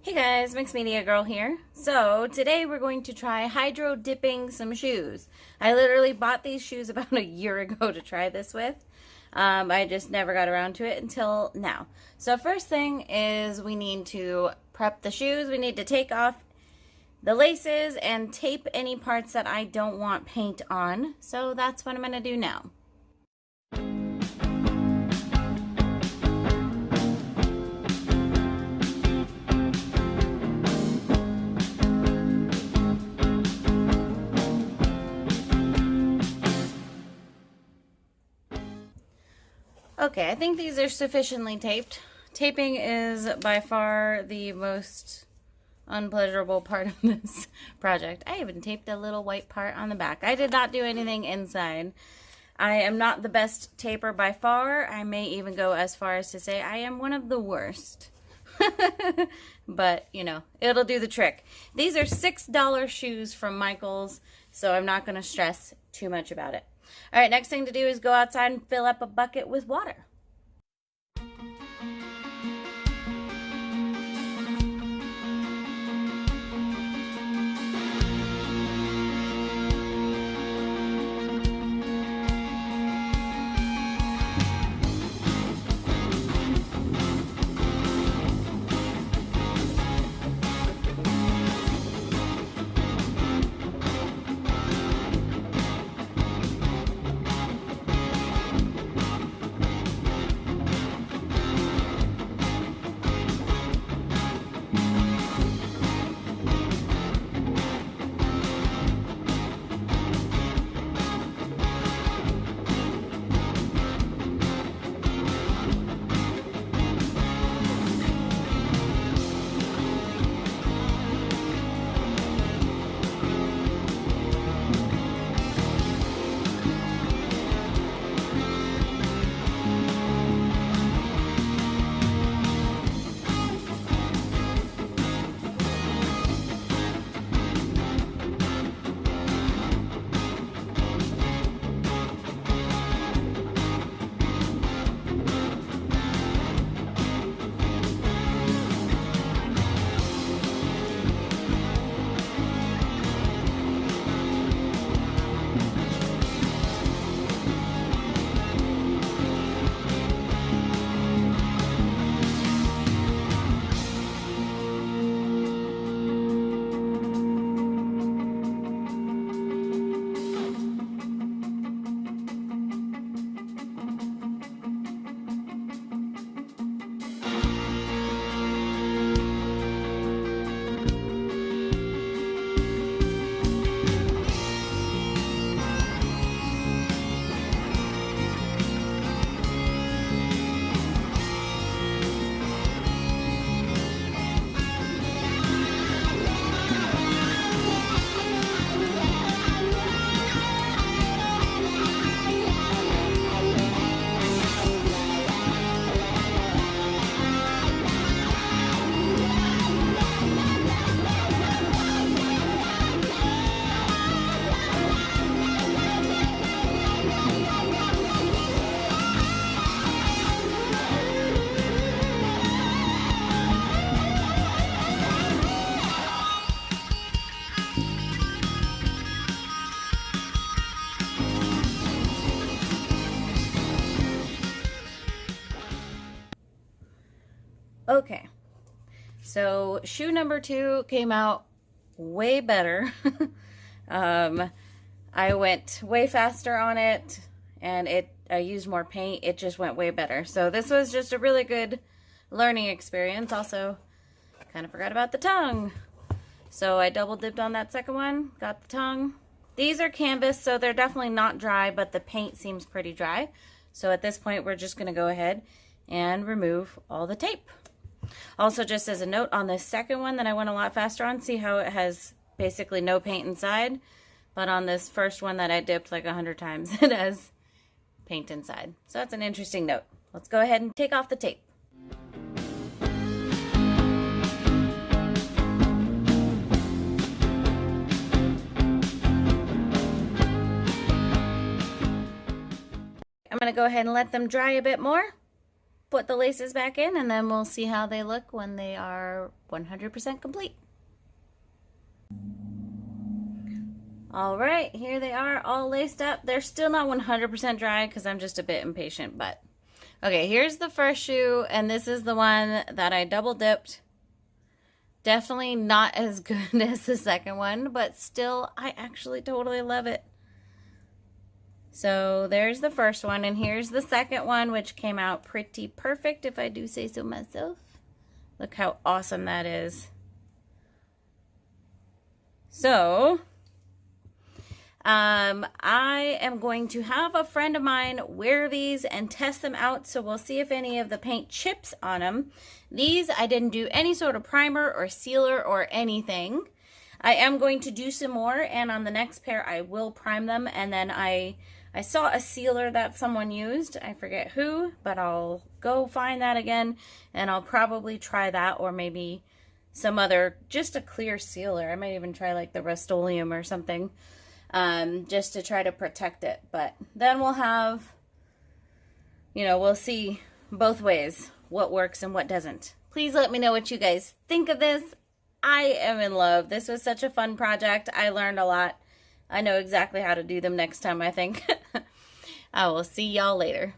Hey guys, Mixed Media Girl here. So today we're going to try hydro dipping some shoes. I literally bought these shoes about a year ago to try this with. I just never got around to it until now. So first thing is we need to prep the shoes. We need to take off the laces and tape any parts that I don't want paint on. So that's what I'm going to do now. Okay, I think these are sufficiently taped. Taping is by far the most unpleasurable part of this project. I even taped a little white part on the back. I did not do anything inside. I am not the best taper by far. I may even go as far as to say I am one of the worst. But, you know, it'll do the trick. These are $6 shoes from Michael's, so I'm not going to stress too much about it. All right, next thing to do is go outside and fill up a bucket with water. Okay, so shoe number 2 came out way better. I went way faster on it, and I used more paint. It just went way better. So this was just a really good learning experience. Also, kind of forgot about the tongue. So I double dipped on that second one, got the tongue. These are canvas, so they're definitely not dry, but the paint seems pretty dry. So at this point, we're just going to go ahead and remove all the tape. Also, just as a note on the second one that I went a lot faster on, see how it has basically no paint inside? But on this first one that I dipped like 100 times, it has paint inside. So that's an interesting note. Let's go ahead and take off the tape. I'm going to go ahead and let them dry a bit more. put the laces back in, and then we'll see how they look when they are 100% complete. All right, here they are all laced up. They're still not 100% dry because I'm just a bit impatient, but okay, here's the first shoe, and this is the one that I double dipped. Definitely not as good as the second one, but still, I actually totally love it. So there's the first one, and here's the second one, which came out pretty perfect, if I do say so myself. Look how awesome that is. So I am going to have a friend of mine wear these and test them out, so we'll see if any of the paint chips on them. These, I didn't do any sort of primer or sealer or anything. I am going to do some more, and on the next pair I will prime them, and then I saw a sealer that someone used. I forget who, but I'll go find that again, and I'll probably try that, or maybe some other, just a clear sealer. I might even try like the Rustoleum or something, just to try to protect it. But then we'll have, you know, we'll see both ways, what works and what doesn't. Please let me know what you guys think of this. I am in love. This was such a fun project. I learned a lot. I know exactly how to do them next time, I think. I will see y'all later.